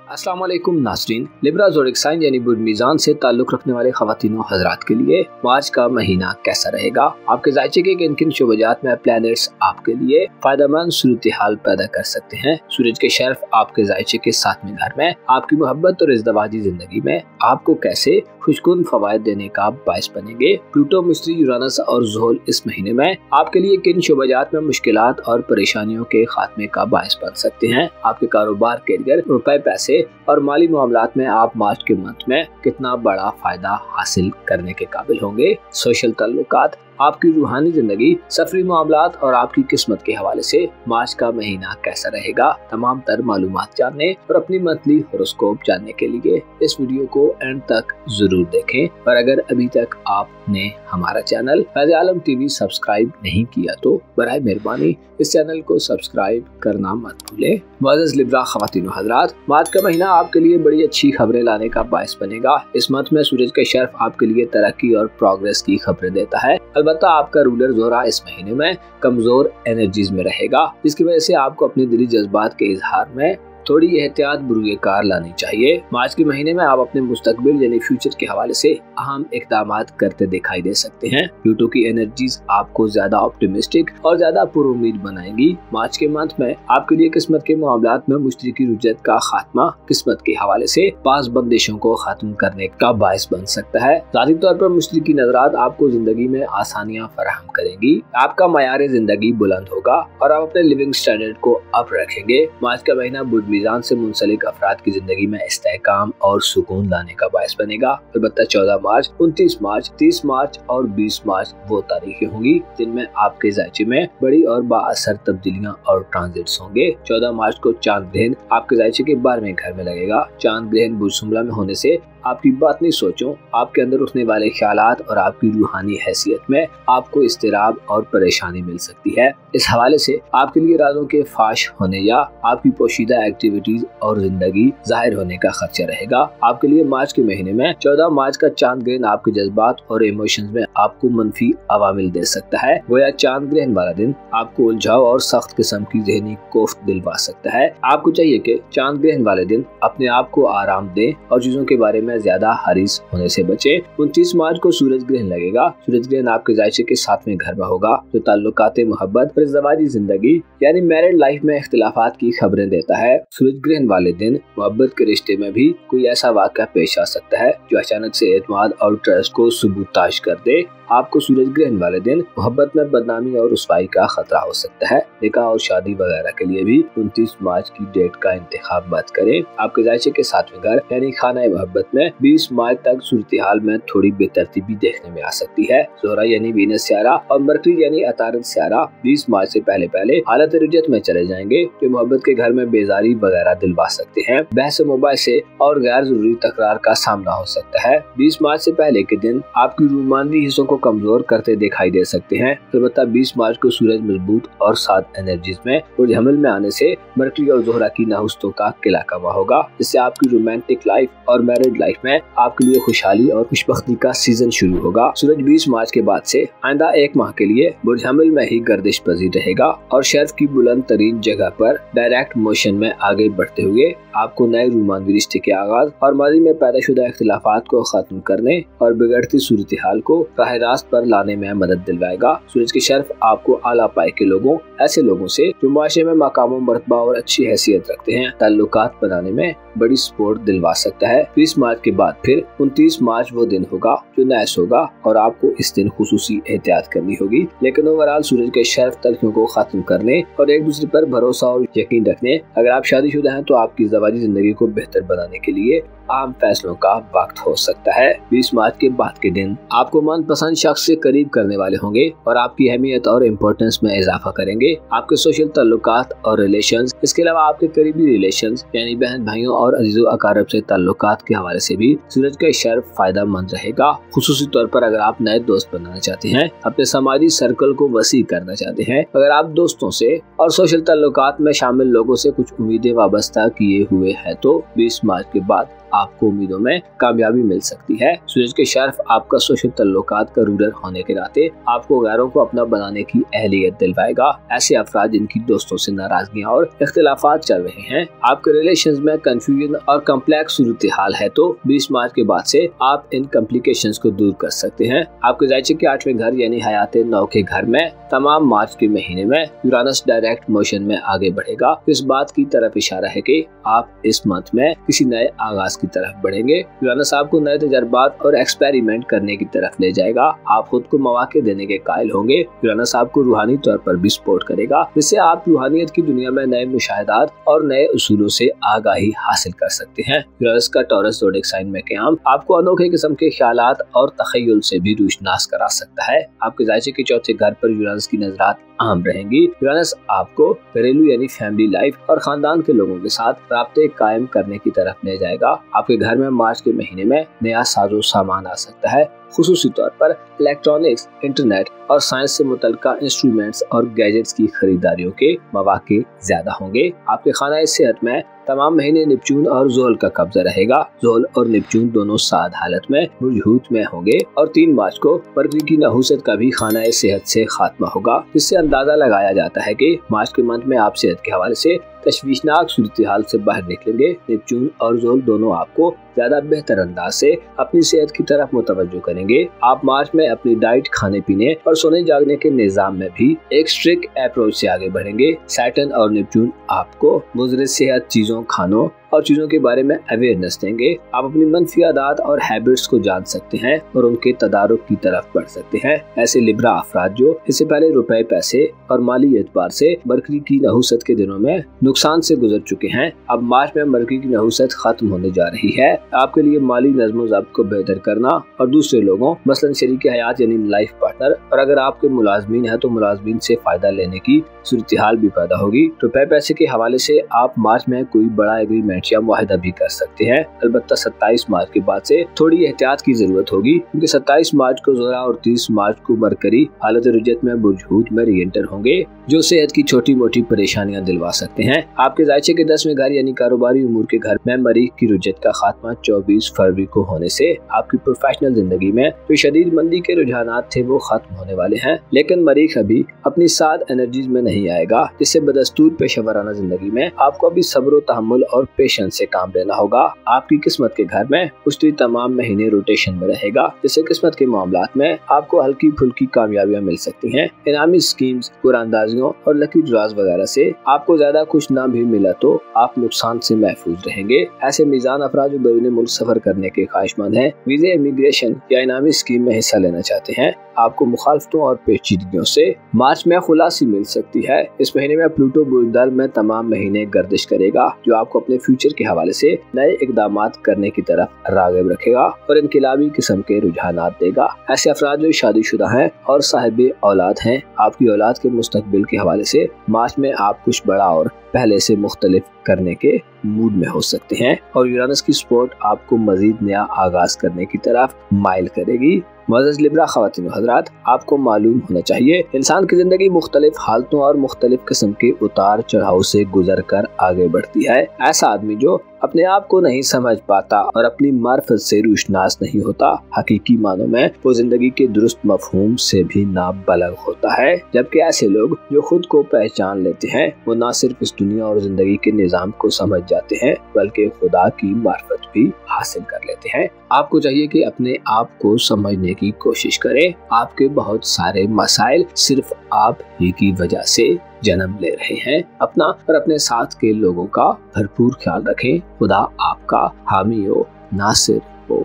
अस्सलाम वालेकुम नाज़रीन। लिब्रा ज़ोडिक साइन यानी बुध मीज़ान से ताल्लुक़ रखने वाले ख़वातीन व हज़रात के लिए मार्च का महीना कैसा रहेगा। आपके ज़ायचे के किन किन शुबजात में प्लैनेट्स आपके लिए फ़ायदेमंद सूरत हाल पैदा कर सकते हैं। सूरज के शर्फ आपके ज़ायचे के 7वें घर में आपकी मोहब्बत और इज़्दवाजी ज़िंदगी में आपको कैसे खुशकुन फ़वाइद देने का बाइस बनेंगे। प्लूटो, मिस्ट्री, यूरानस और ज़ुहल इस महीने में आपके लिए किन शुबजात में मुश्किलात और परेशानियों के खात्मे का बाइस बन सकते हैं। आपके कारोबार, करियर, रुपए, पैसे और माली मामलात में आप मार्च के मंथ में कितना बड़ा फायदा हासिल करने के काबिल होंगे। सोशल ताल्लुकात, आपकी रूहानी जिंदगी, सफरी मामलात और आपकी किस्मत के हवाले से मार्च का महीना कैसा रहेगा। तमाम तर मालूमात जानने और अपनी मंथली होरोस्कोप जानने के लिए इस वीडियो को एंड तक जरूर देखें। और अगर अभी तक आपने हमारा चैनल फैज़ आलम टीवी सब्सक्राइब नहीं किया तो बराए मेहरबानी इस चैनल को सब्सक्राइब करना मत भूलें। मुअज़्ज़ज़ लिब्रा ख़वातीन व हज़रात, मार्च का महीना आपके लिए बड़ी अच्छी खबरें लाने का बाइस बनेगा। इस मंथ में सूरज का शर्फ आपके लिए तरक्की और प्रोग्रेस की खबरें देता है। अलबत्ता आपका रूलर ज़ोहरा इस महीने में कमजोर एनर्जीज में रहेगा, जिसकी वजह से आपको अपने दिली जज्बात के इजहार में थोड़ी एहतियात बुरुए कार लानी चाहिए। मार्च के महीने में आप अपने मुस्तकबिल यानी फ्यूचर के हवाले से अहम इक़दामात करते दिखाई दे सकते हैं। प्लूटो की एनर्जीज आपको ज्यादा ऑप्टिमिस्टिक और ज्यादा पुरुमीद बनाएंगी। मार्च के मंथ में आपके लिए किस्मत के मामलात में मुश्तरकी रुजत का खात्मा किस्मत के हवाले से पास बंदिशों को खत्म करने का बाइस बन सकता है। ज़ाती तौर पर मुश्तरकी नज़रात आपको जिंदगी में आसानियाँ फराहम करेंगी। आपका मयार जिंदगी बुलंद होगा और आप अपने लिविंग स्टैंडर्ड को अप रखेंगे। मार्च का महीना बुध मीज़ान से मुंसलिक अफराद की जिंदगी में इस्तेहकाम और सुकून लाने का बाइस बनेगा। अलबत्ता 14 मार्च, 29 मार्च, 30 मार्च और 20 मार्च वो तारीखें होंगी जिनमें आपके ज़ायचे में बड़ी और बाअसर तब्दीलियां और ट्रांजिट्स होंगे। 14 मार्च को चांद ग्रहण आपके ज़ायचे के 12वें घर में लगेगा। चांद ग्रहण बुर्ज शुमला में होने से आपकी बातनी सोचों, आपके अंदर उठने वाले ख्यालात और आपकी रूहानी हैसियत में आपको इस्तिराब और परेशानी मिल सकती है। इस हवाले से आपके लिए राजों के फाश होने या आपकी पोशीदा एक्टिविटीज और जिंदगी जाहिर होने का खदशा रहेगा। आपके लिए मार्च के महीने में 14 मार्च का चांद ग्रहण आपके जज्बात और इमोशंस में आपको मनफी अवामिल दे सकता है। गोया चांद ग्रहण वाला दिन आपको उलझाव और सख्त किस्म की ज़हनी कोफ्त दिलवा सकता है। आपको चाहिए कि चांद ग्रहण वाले दिन अपने आप को आराम दें और चीजों के बारे में ज्यादा हरीस होने से बचें। 29 मार्च को सूरज ग्रहण लगेगा। सूरज ग्रहण आपके ज़ायचे के 7वें घर में होगा, जो ताल्लुकात, मोहब्बत और इज़्दवाजी जिंदगी यानी मैरिड लाइफ में इख्तिलाफात की खबरें देता है। सूरज ग्रहण वाले दिन मोहब्बत के रिश्ते में भी कोई ऐसा वाक़या पेश आ सकता है जो अचानक से एतमाद और ट्रस्ट को सुबूताश कर दे। आपको सूरज ग्रहण वाले दिन मोहब्बत में बदनामी और रुसवाई का खतरा हो सकता है। निकाह और शादी वगैरह के लिए भी 29 मार्च की डेट का इंतखाब मत करें। आपके ज़ायचे के 7वें घर यानी खाना मोहब्बत में 20 मार्च तक सूरत हाल में थोड़ी बेतरतीबी देखने में आ सकती है। ज़ोहरा यानी वीनस सियारा और मरकरी यानी अतारद सियारा 20 मार्च से पहले पहले हालत रुजत में चले जाएंगे, जो मोहब्बत के घर में बेजारी वगैरह दिलवा सकते हैं। बहस मुबाहिसे और गैर जरूरी तकरार का सामना हो सकता है। 20 मार्च से पहले के दिन आपकी रूमानी हिस्सों को कमजोर करते दिखाई दे सकते हैं। अलबत्ता 20 मार्च को सूरज मजबूत और सात एनर्जीज में बुर्ज हमल में आने से मरकरी और ज़ोहरा की नहुस्तों का किला कमा होगा, जिससे आपकी रोमांटिक लाइफ और मैरिड लाइफ में आपके लिए खुशहाली और खुशबख्ती का सीजन शुरू होगा। सूरज 20 मार्च के बाद से आइंदा एक माह के लिए बुर्ज हमल में ही गर्दिश पजीर रहेगा और शर्फ की बुलंद तरीन जगह पर डायरेक्ट मोशन में आगे बढ़ते हुए आपको नए रूमानी रिश्ते के आगाज और माजी में पैदाशुदा इख्तिलाफात को खत्म करने और बिगड़ती सूरत हाल को राह रास्त पर लाने में मदद दिलवाएगा। सूरज के शर्फ आपको आला पाए के लोगों, ऐसे लोगों से जो माशरे में मकाम मर्तबा और अच्छी हैसियत रखते हैं, ताल्लुकात बनाने में बड़ी सपोर्ट दिलवा सकता है। 20 मार्च के बाद फिर 29 मार्च वो दिन होगा जो नैस होगा और आपको इस दिन खुसूसी एहतियात करनी होगी। लेकिन ओवरऑल सूरज के शर्फ तलखियों को खत्म करने और एक दूसरे पर भरोसा और यकीन रखने, अगर आप शादीशुदा हैं तो आपकी ज़वाजी जिंदगी को बेहतर बनाने के लिए आम फैसलों का वक्त हो सकता है। 20 मार्च के बाद के दिन आपको मनपसंद शख्स से करीब करने वाले होंगे और आपकी अहमियत और इम्पोर्टेंस में इजाफा करेंगे। आपके सोशल ताल्लुकात और रिलेशंस, इसके अलावा आपके करीबी रिलेशंस यानी बहन भाइयों और अजीज़ो अकारब से ताल्लुकात के हवाले से भी सूरज का शर्फ फायदेमंद रहेगा। खुसूसी तौर पर अगर आप नए दोस्त बनाना चाहते हैं, अपने समाजी सर्कल को वसी करना चाहते हैं, अगर आप दोस्तों से और सोशल ताल्लुकात में शामिल लोगों से कुछ उम्मीदें वाबस्ता किए हुए हैं, तो 20 मार्च के बाद आपको उम्मीदों में कामयाबी मिल सकती है। सूरज के शर्फ आपका सोशल ताल्लुकात का रूलर होने के नाते आपको गैरों को अपना बनाने की अहलियत दिलवाएगा। ऐसे अफराद जिनकी दोस्तों से नाराजगियां और इख्तिलाफात चल रहे हैं, आपके रिलेशंस में कंफ्यूजन और कम्प्लेक्स सूरत हाल है, तो 20 मार्च के बाद से आप इन कॉम्प्लिकेशंस को दूर कर सकते हैं। आपके जायचे के 8वें घर यानी हयात नौ के घर में तमाम मार्च के महीने में यूरानस डायरेक्ट मोशन में आगे बढ़ेगा। इस बात की तरफ इशारा है कि आप इस मंथ में किसी नए आगाज की तरफ बढ़ेंगे। यूरानस आपको नए तजर्बात और एक्सपेरिमेंट करने की तरफ ले जाएगा। आप खुद को मौके देने के कायल होंगे। यूरानस आपको रूहानी तौर पर भी सपोर्ट करेगा, जिससे आप रूहानियत की दुनिया में नए मुशाहिदात और नए उसूलों से आगाही हासिल कर सकते हैं। यूरानस का टॉरस ज़ोडिएक साइन में क़याम आपको अनोखे किस्म के ख्यालात और तखय्युल से भी रोशनास करा सकता है। आपके जायचे के 4थे घर पर यूरानस की नजरात अहम रहेंगी। यूरानस आपको घरेलू यानी फैमिली लाइफ और खानदान के लोगों के साथ राब्ते कायम करने की तरफ ले जाएगा। आपके घर में मार्च के महीने में नया साजो सामान आ सकता है। खुसूसी तौर पर इलेक्ट्रॉनिक्स, इंटरनेट और साइंस से मुतल्लिका इंस्ट्रूमेंट्स और गैजेट्स की खरीदारियों के मौके ज्यादा होंगे। आपके खाना सेहत में तमाम महीने नेपच्यून और ज़ोहल का कब्जा रहेगा। ज़ोहल और नेपच्यून दोनों साद हालत में बुरजहूत में होंगे और 3 मार्च को मरकरी की नहूसत का भी खाना सेहत से खात्मा होगा, जिससे अंदाजा लगाया जाता है कि मार्च के मंथ में आप सेहत के हवाले से तशवीशनाक सूरत हाल से बाहर निकलेंगे। नेपच्यून और ज़ोहल दोनों आपको ज्यादा बेहतर अंदाज से अपनी सेहत की तरफ मुतवज्जो करेंगे। आप मार्च में अपनी डाइट, खाने पीने और सोने जागने के निजाम में भी एक स्ट्रिक्ट अप्रोच से आगे बढ़ेंगे। सैटर्न और नेपच्यून आपको मुज़र सेहत चीजों, खानों और चीजों के बारे में अवेयरनेस देंगे। आप अपनी मनफी आदत और हैबिट्स को जान सकते हैं और उनके तदारुक की तरफ बढ़ सकते हैं। ऐसे लिब्रा अफराद जो इससे पहले रुपए, पैसे और माली एतबार से मरकरी की नहूसत के दिनों में नुकसान से गुजर चुके हैं, अब मार्च में मरकरी की नहूसत खत्म होने जा रही है। आपके लिए माली नज़्म ज़ब्त को बेहतर करना और दूसरे लोगों मसलन शरीक हयात यानी लाइफ पार्टनर और अगर आपके मुलाजमीन है तो मुलाजमीन से फायदा लेने की सूरत हाल भी पैदा होगी। रुपए पैसे के हवाले से आप मार्च में कोई बड़ा एग्रीमेंट या मुआहिदा भी कर सकते हैं। अलबत्ता 27 मार्च के बाद से थोड़ी एहतियात की जरूरत होगी, क्योंकि 27 मार्च को ज़ोहरा और 30 मार्च को मरकरी हालत रुजत में बुरजहूत में री एंटर होंगे, जो सेहत की छोटी मोटी परेशानियां दिलवा सकते हैं। आपके जायचे के 10वें घर यानी कारोबारी उमूर के घर में मरीख की रुजत का खात्मा 24 फरवरी को होने से आपकी प्रोफेशनल जिंदगी में जो शदीद मंदी के रुझानात थे वो खत्म होने वाले हैं। लेकिन मरीख अभी अपनी साद एनर्जीज में नहीं आएगा, जिससे बदस्तूर पेशेवराना जिंदगी में आपको अभी सब्र, तहम्मुल और पेशेंस से काम लेना होगा। आपकी किस्मत के घर में उश्ती तमाम महीने रोटेशन में रहेगा, जिससे किस्मत के मामलात में आपको हल्की फुल्की कामयाबियां मिल सकती हैं। इनामी स्कीम्स, कुरानदाजियों और लकी ड्रॉज वगैरह से आपको ज्यादा कुछ ना भी मिला तो आप नुकसान से महफूज रहेंगे। ऐसे मीजान अफराद जो बैरून मुल्क सफर करने के ख्वाहिशमंद हैं, वीजे, इमिग्रेशन या इनामी स्कीम में हिस्सा लेना चाहते हैं, आपको मुखालफतों और पेचीदगियों से मार्च में खुलासी मिल सकती है। इस महीने में प्लूटो बुर्दल में तमाम महीने गर्दिश करेगा, जो आपको अपने फ्यूचर के हवाले से नए इकदामात करने की तरफ राग़िब रखेगा और इनकलाबी किस्म के रुझानात देगा। ऐसे अफराद जो शादीशुदा हैं और साहिब औलाद हैं, आपकी औलाद के मुस्तकबिल के हवाले से मार्च में आप कुछ बड़ा और पहले से मुख्तलिफ करने के मूड में हो सकते हैं और यूरानस की सपोर्ट आपको मजीद नया आगाज करने की तरफ माइल करेगी। मुअज़्ज़ज़ लिब्रा ख़वातीन हज़रात, आपको मालूम होना चाहिए इंसान की जिंदगी मुख्तलिफ हालतों और मुख्तलिफ किस्म के उतार चढ़ाव से गुजर कर आगे बढ़ती है। ऐसा आदमी जो अपने आप को नहीं समझ पाता और अपनी मार्फत से रोशनास नहीं होता, हकीकी मानों में वो जिंदगी के दुरुस्त मफहूम से भी नाबलग होता है। जबकि ऐसे लोग जो खुद को पहचान लेते हैं, वो न सिर्फ इस दुनिया और जिंदगी के निज़ाम को समझ जाते हैं, बल्कि खुदा की मार्फत भी हासिल कर लेते हैं। आपको चाहिए कि अपने आप को समझने की कोशिश करें। आपके बहुत सारे मसाइल सिर्फ आप ही की वजह से जन्म ले रहे हैं। अपना और अपने साथ के लोगों का भरपूर ख्याल रखें। खुदा आपका हामी हो, नासिर हो।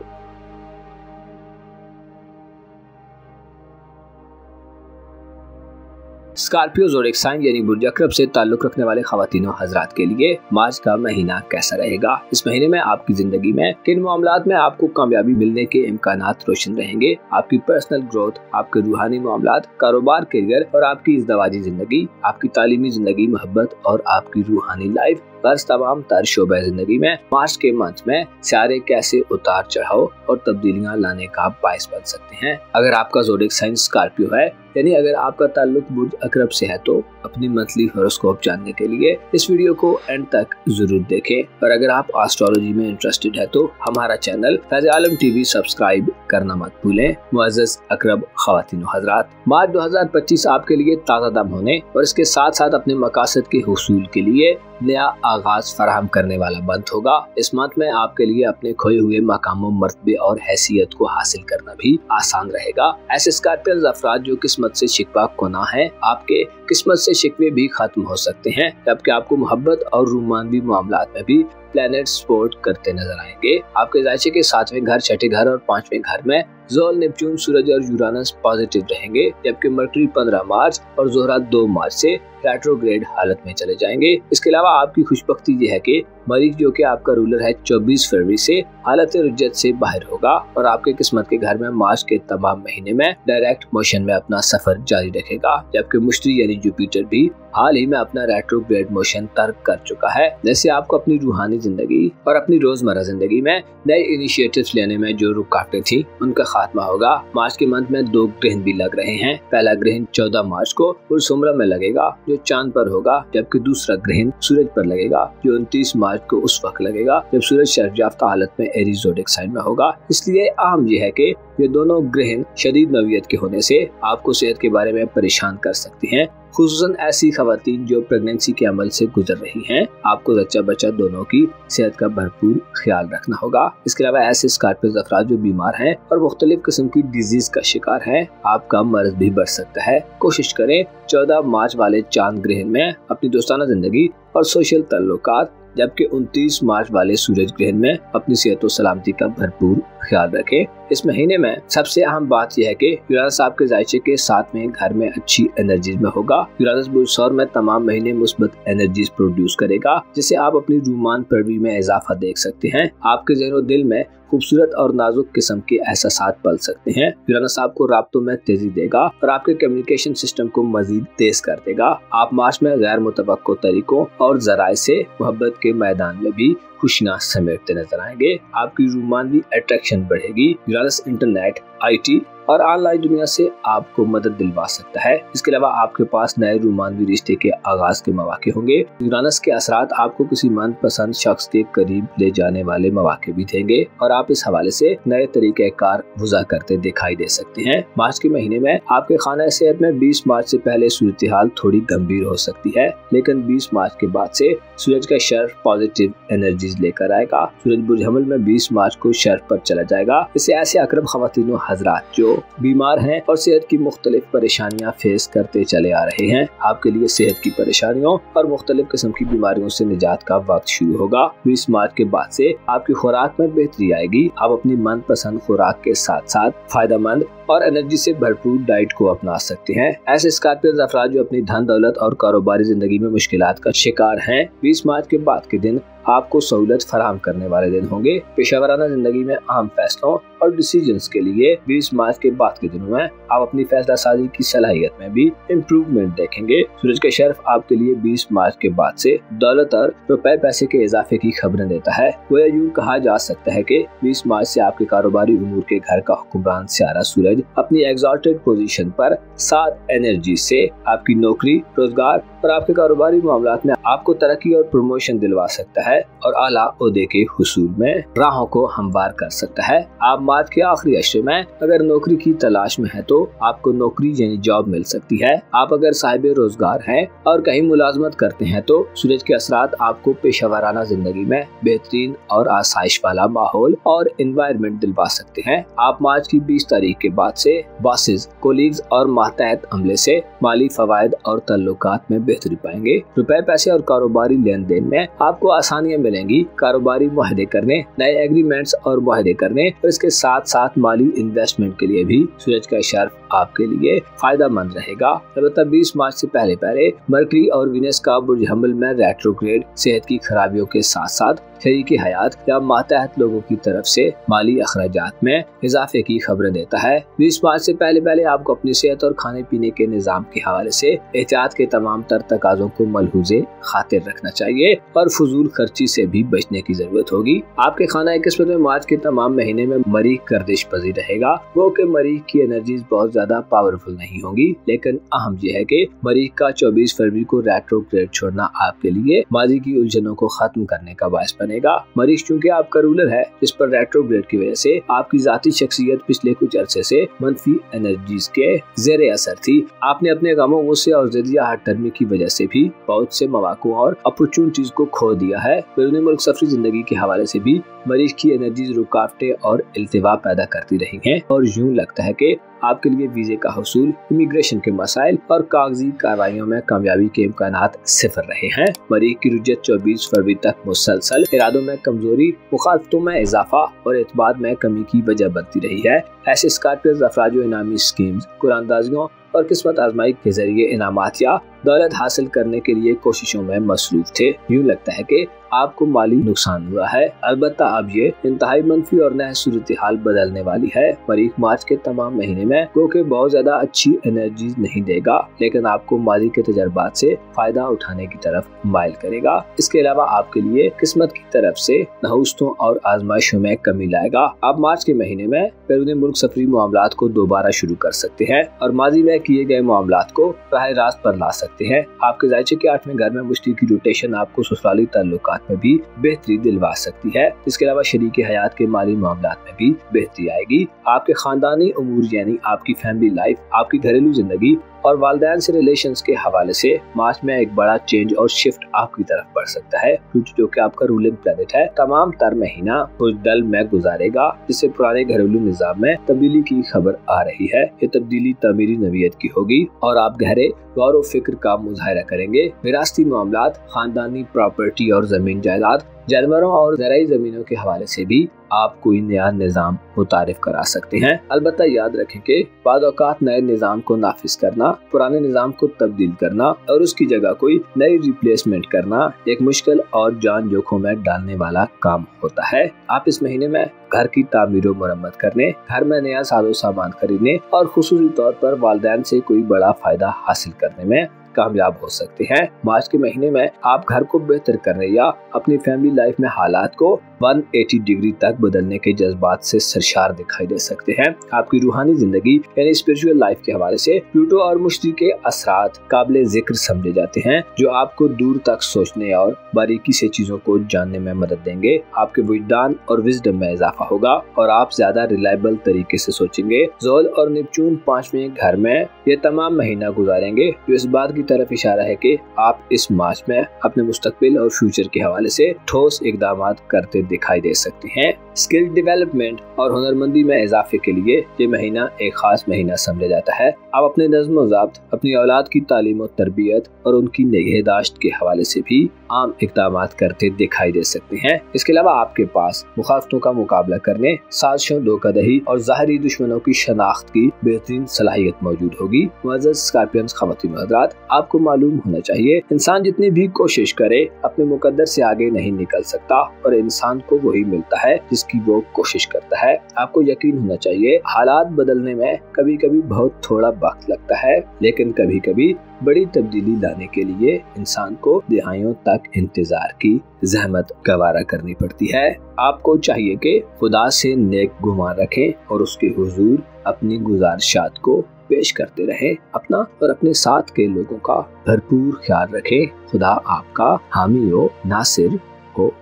स्कॉर्पियो ज़ोडिएक साइन यानी बुर्ज अक़रब से ताल्लुक़ रखने वाले ख़वातीनो हज़रात के लिए मार्च का महीना कैसा रहेगा? इस महीने में आपकी जिंदगी में किन मामलात में आपको कामयाबी मिलने के इम्कानात रोशन रहेंगे? आपकी पर्सनल ग्रोथ, आपके रूहानी मामलात, कारोबार, करियर और आपकी इज़्दवाजी जिंदगी, आपकी तालीमी जिंदगी, मोहब्बत और आपकी रूहानी लाइफ गर्ज तमाम तर शोबे जिंदगी में मार्च के मंथ में सितारे कैसे उतार चढ़ाव और तब्दीलियां लाने का बायस बन सकते हैं। अगर आपका ज़ोडिएक साइन स्कॉर्पियो है, यानी अगर आपका ताल्लुक बुर्ज अकरब से है, तो अपनी मंथली हॉरोस्कोप जानने के लिए इस वीडियो को एंड तक जरूर देखें। और अगर आप एस्ट्रोलॉजी में इंटरेस्टेड है तो हमारा चैनल फैज़ आलम टीवी सब्सक्राइब करना मत भूलें। मुअज़्ज़ज़ अकरब ख़वातीन व हज़रात, मार्च 2025 आपके लिए ताज़ा दम होने और इसके साथ साथ अपने मकासद के हुसूल के लिए नया आगाज फराहम करने वाला मंथ होगा। इस मंथ में आपके लिए अपने खोए हुए मकामों, मर्तबे और हैसियत को हासिल करना भी आसान रहेगा। ऐसे स्कॉर्पियन अफराद जो किस्मत से शिकवा कोना है, आपके किस्मत से शिकवे भी खत्म हो सकते हैं, जबकि आपको मोहब्बत और रोमानवी मामलात में भी प्लैनेट सपोर्ट करते नजर आएंगे। आपके जायचे के 7वें घर, 6ठे घर और 5वें घर में ज़ोल, नेपच्यून, सूरज और यूरानस पॉजिटिव रहेंगे, जबकि मर्करी 15 मार्च और ज़ोहरा 2 मार्च से रेट्रोग्रेड हालत में चले जाएंगे। इसके अलावा आपकी खुशबख्ती ये है कि मरीज जो कि आपका रूलर है 24 फरवरी से हालत रुज्जत से बाहर होगा और आपके किस्मत के घर में मार्च के तमाम महीने में डायरेक्ट मोशन में अपना सफर जारी रखेगा, जबकि मुश्तरी यानी जुपिटर भी हाल ही में अपना रेट्रोग्रेड मोशन तर्क कर चुका है। जैसे आपको अपनी रूहानी जिंदगी और अपनी रोजमर्रा जिंदगी में नए इनिशिएटिव्स लेने में जो रुकावटें थी, उनका खात्मा होगा। मार्च के मंथ में 2 ग्रहण भी लग रहे हैं। पहला ग्रहण 14 मार्च को उर्स उम्रा में लगेगा जो चांद पर होगा, जबकि दूसरा ग्रहण सूरज पर लगेगा जो 29 मार्च को उस वक्त लगेगा जब सूरज शर्फयाफ्ता हालत में एरीज ज़ोडिएक साइन में होगा। इसलिए अहम यह है कि ये दोनों ग्रहण शदीद नौयत के होने से आपको सेहत के बारे में परेशान कर सकती हैं, खुसूसन ऐसी खवातीन जो प्रेगनेंसी के अमल से गुजर रही हैं। आपको जच्चा बच्चा दोनों की सेहत का भरपूर ख्याल रखना होगा। इसके अलावा ऐसे स्कॉर्पियो अफराद जो बीमार हैं और मुख्तलिफ किस्म की डिजीज का शिकार हैं, आपका मर्ज भी बढ़ सकता है। कोशिश करें 14 मार्च वाले चांद ग्रहण में अपनी दोस्ताना जिंदगी और सोशल ताल्लुकात, जबकि 29 मार्च वाले सूरज ग्रहण में अपनी सेहत और सलामती का भरपूर ख्याल रखें। इस महीने में सबसे अहम बात यह है कि यूरानस आपके जायचे के 7वें घर में अच्छी एनर्जीज में होगा। यूरानस बुर्ज सौर में तमाम महीने मुस्बत एनर्जीज प्रोड्यूस करेगा, जिससे आप अपनी रूमान परवी में इजाफा देख सकते हैं। आपके ज़हन दिल में खूबसूरत और नाजुक किस्म के एहसासात पल सकते हैं। यूरानस आपको राब्तों में तेजी देगा और आपके कम्युनिकेशन सिस्टम को मजीद तेज कर देगा। आप मार्च में गैर मुतवक्को तरीकों और जराए से मोहब्बत के मैदान में भी खुशियां समेटते नजर आएंगे। आपकी रोमानवी अट्रैक्शन बढ़ेगी। यूरानस इंटरनेट, IT और ऑनलाइन दुनिया से आपको मदद दिलवा सकता है। इसके अलावा आपके पास नए रोमानवी रिश्ते के आगाज के मौके होंगे। यूरानस के असरात आपको किसी मनपसंद शख्स के करीब ले जाने वाले मौके भी देंगे और आप इस हवाले से नए तरीके कार वज़ा करते दिखाई दे सकते हैं। मार्च के महीने में आपके खाना सेहत में 20 मार्च से पहले सूरत हाल थोड़ी गंभीर हो सकती है, लेकिन 20 मार्च के बाद से सूरज का शर्फ पॉजिटिव एनर्जीज लेकर आएगा। सूरज बुर्ज हमल में 20 मार्च को शर्फ पर चला जाएगा। इससे ऐसे अकरब ख़वातीन व हज़रात जो बीमार हैं और सेहत की मुख्तलिफ परेशानियां फेस करते चले आ रहे हैं, आपके लिए सेहत की परेशानियों और मुख्तलिफ किस्म की बीमारियों से निजात का वक्त शुरू होगा। 20 मार्च के बाद से आपकी खुराक में बेहतरी आएगी। आप अपनी मनपसंद खुराक के साथ साथ फायदेमंद और एनर्जी से भरपूर डाइट को अपना सकते हैं। ऐसे स्कॉर्पियो अफराद जो अपनी धन दौलत और कारोबारी जिंदगी में मुश्किलात का शिकार हैं, 20 मार्च के बाद के दिन आपको सहूलत फराहम करने वाले दिन होंगे। पेशावराना जिंदगी में अहम फैसलों और डिसीजंस के लिए 20 मार्च के बाद के दिनों में आप अपनी फैसला साजी की सलाहियत में भी इम्प्रूवमेंट देखेंगे। सूरज का शर्फ आपके लिए 20 मार्च के बाद से दौलत और रुपए पैसे के इजाफे की खबरें देता है। गोया यूं कहा जा सकता है कि 20 मार्च से आपके कारोबारी उमूर के घर का हुक्मरान सियारा सूरज अपनी एग्जॉल्टेड पोजीशन पर 7 एनर्जी से आपकी नौकरी, रोजगार और आपके कारोबारी मामलात में आपको तरक्की और प्रमोशन दिलवा सकता है और आला ओहदे के हुसूल में राहों को हमवार कर सकता है। आप मार्च के आखिरी अशरे में अगर नौकरी की तलाश में है तो आपको नौकरी यानी जॉब मिल सकती है। आप अगर साहिब रोजगार हैं और कहीं मुलाजमत करते हैं तो सूरज के असरात आपको पेशावराना जिंदगी में बेहतरीन और आसाइश वाला माहौल और एनवायरनमेंट दिलवा सकते हैं। आप मार्च की 20 तारीख के बाद से बॉसेस, कोलीग्स और मातहत अमले से माली फवायद और तल्लुकात में बेहतरी पाएंगे। रुपए पैसे और कारोबारी लेन देन में आपको आसानियां मिलेंगी। कारोबारी मुआहदे करने, नए एग्रीमेंट्स और मुआहदे करने और इसके साथ साथ माली इन्वेस्टमेंट के लिए भी सूरज का शर्फ आपके लिए फायदा मंद रहेगा। अलबत्ता 20 मार्च से पहले मरकरी और वीनस का बुर्ज हम्बल में रेट्रोग्रेड सेहत की खराबियों के साथ साथ शरीकी हयात या मातहत लोगों की तरफ से माली अखराजात में इजाफे की खबरें देता है। 20 मार्च से पहले आपको अपनी सेहत और खाने पीने के निजाम के हवाले से एहतियात के तमाम तर तकाजों को मलहूज़े खातिर रखना चाहिए और फजूल खर्ची से भी बचने की जरूरत होगी। आपके खाना किस्मत में मार्च के तमाम महीने में मरीख गर्दिश पजीर रहेगा। वो के मरीख की एनर्जीज बहुत ज्यादा पावरफुल नहीं होगी, लेकिन अहम यह है कि मरीख का 24 फरवरी को रेट्रोग्रेड छोड़ना आपके लिए माजी की उलझनों को खत्म करने का बायस बनेगा। मरीख चूंकि आपका रूलर है, जिस पर रेट्रोग्रेड की वजह से आपकी जाती शख्सियत पिछले कुछ अरसे से मनफी एनर्जीज के जेर असर थी। आपने अपने गमों गुस्से और ज़िद्दिया हट टर्मी की वजह से भी बहुत से मौक़ों और अपॉर्चुनिटीज को खो दिया है। बैरून मुल्क सफरी जिंदगी के हवाले से भी मरीज की एनर्जीज रुकावटें और इल्तिवा पैदा करती रही हैं और यूं लगता है कि आपके लिए वीजे का हुसूल, इमिग्रेशन के मसाइल और कागजी कार्रवाइयों में कामयाबी के इम्कानात सिफर रहे हैं। मरीज की रुजत 24 फरवरी तक मुसलसल इरादों में कमजोरी, मुखालफतों में इजाफा और एतमाद में कमी की वजह बनती रही है। ऐसे स्कॉर्पियो अफराज इनामी स्कीम्स, कुरानदाजियों और किस्मत आजमाई के जरिए इनामात या दौलत हासिल करने के लिए कोशिशों में मसरूफ थे। यूं लगता है कि आपको माली नुकसान हुआ है। अलबत्ता अब ये इंतहाई मनफी और नए सूरत हाल बदलने वाली है। मरीख मार्च के तमाम महीने में क्योंकि बहुत ज्यादा अच्छी एनर्जीज नहीं देगा, लेकिन आपको माजी के तजर्बात से फायदा उठाने की तरफ माइल करेगा। इसके अलावा आपके लिए किस्मत की तरफ से नहुस्तों और आजमाइशों में कमी लाएगा। आप मार्च के महीने में बैरून मुल्क सफरी मामलात को दोबारा शुरू कर सकते हैं और माजी में किए गए मामलात को राह रास्त पर ला सकते हैं। आपके जायचे के 8वें घर में मुश्तरी की रोटेशन आपको ससुराली ताल्लुकात में भी बेहतरी दिलवा सकती है। इसके अलावा शरीके हयात के माली मामलात में भी बेहतरी आएगी। आपके खानदानी उमूर यानी आपकी फैमिली लाइफ, आपकी घरेलू जिंदगी और वालिदैन से रिलेशंस के हवाले से मार्च में एक बड़ा चेंज और शिफ्ट आपकी तरफ बढ़ सकता है, जो कि आपका रूलिंग प्लैनेट है। तमाम तर महीना कुछ डल में गुजारेगा, जिससे पुराने घरेलू निजाम में तब्दीली की खबर आ रही है। ये तब्दीली तमीरी नवीयत की होगी और आप गहरे गौर व फिक्र का मुजाहरा करेंगे। विरासती मामलात, खानदानी प्रॉपर्टी और जमीन जायदाद, जानवरों और ज़राई जमीनों के हवाले से भी आप कोई नया निज़ाम मुतारिफ करा सकते हैं। अलबत्ता याद रखें कि बाद औकात नए निज़ाम को नाफिज करना, पुराने निज़ाम को तब्दील करना और उसकी जगह कोई नई रिप्लेसमेंट करना एक मुश्किल और जान जोखिम में डालने वाला काम होता है। आप इस महीने में घर की तामीर और मरम्मत करने, घर में नया साजो सामान खरीदने और खुसूसी तौर पर वालिदैन से कोई बड़ा फायदा हासिल करने में कामयाब हो सकते हैं। मार्च के महीने में आप घर को बेहतर करने या अपनी फैमिली लाइफ में हालात को 180 डिग्री तक बदलने के जज्बात से सरशार दिखाई दे सकते हैं। आपकी रूहानी जिंदगी यानी स्पिरिचुअल लाइफ के हवाले से प्लूटो और मुश्तरी के असरात काबिल जिक्र समझे जाते हैं, जो आपको दूर तक सोचने और बारीकी से चीजों को जानने में मदद देंगे। आपके विजदान और विजडम में इजाफा होगा और आप ज्यादा रिलायबल तरीके से सोचेंगे। ज़ोल और नेपच्यून 5वें घर में ये तमाम महीना गुजारेंगे, जो इस बात की तरफ इशारा है कि आप इस मार्च में अपने मुस्तकबिल और फ्यूचर के हवाले से ठोस इकदामात करते दिखाई दे सकते हैं। स्किल डेवलपमेंट और हुनरमंदी में इजाफे के लिए ये महीना एक खास महीना समझा जाता है। आप अपने नज़्म व ज़ब्त, अपनी औलाद की तालीम और तरबियत और उनकी निगहदाश्त के हवाले से भी आम इकदामात करते दिखाई दे सकते हैं। इसके अलावा आपके पास मुखालफतों का मुकाबला करने, साजिशों, धोखाधड़ी और ज़ाहिरी दुश्मनों की शनाख्त की बेहतरीन सलाहियत मौजूद होगी। मुअज़्ज़ज़ स्कॉर्पियंस ख़वातीन व हज़रात, आपको मालूम होना चाहिए इंसान जितनी भी कोशिश करे अपने मुकद्दर से आगे नहीं निकल सकता और इंसान को वही मिलता है जिसकी वो कोशिश करता है। आपको यकीन होना चाहिए हालात बदलने में कभी कभी बहुत थोड़ा वक्त लगता है, लेकिन कभी कभी बड़ी तब्दीली लाने के लिए इंसान को दिहाइयों तक इंतजार की जहमत गवारा करनी पड़ती है। आपको चाहिए कि खुदा से नेक गुमान रखें और उसके हुजूर अपनी गुजारिशात को पेश करते रहें। अपना और अपने साथ के लोगों का भरपूर ख्याल रखें। खुदा आपका हामी हो, नासिर हो।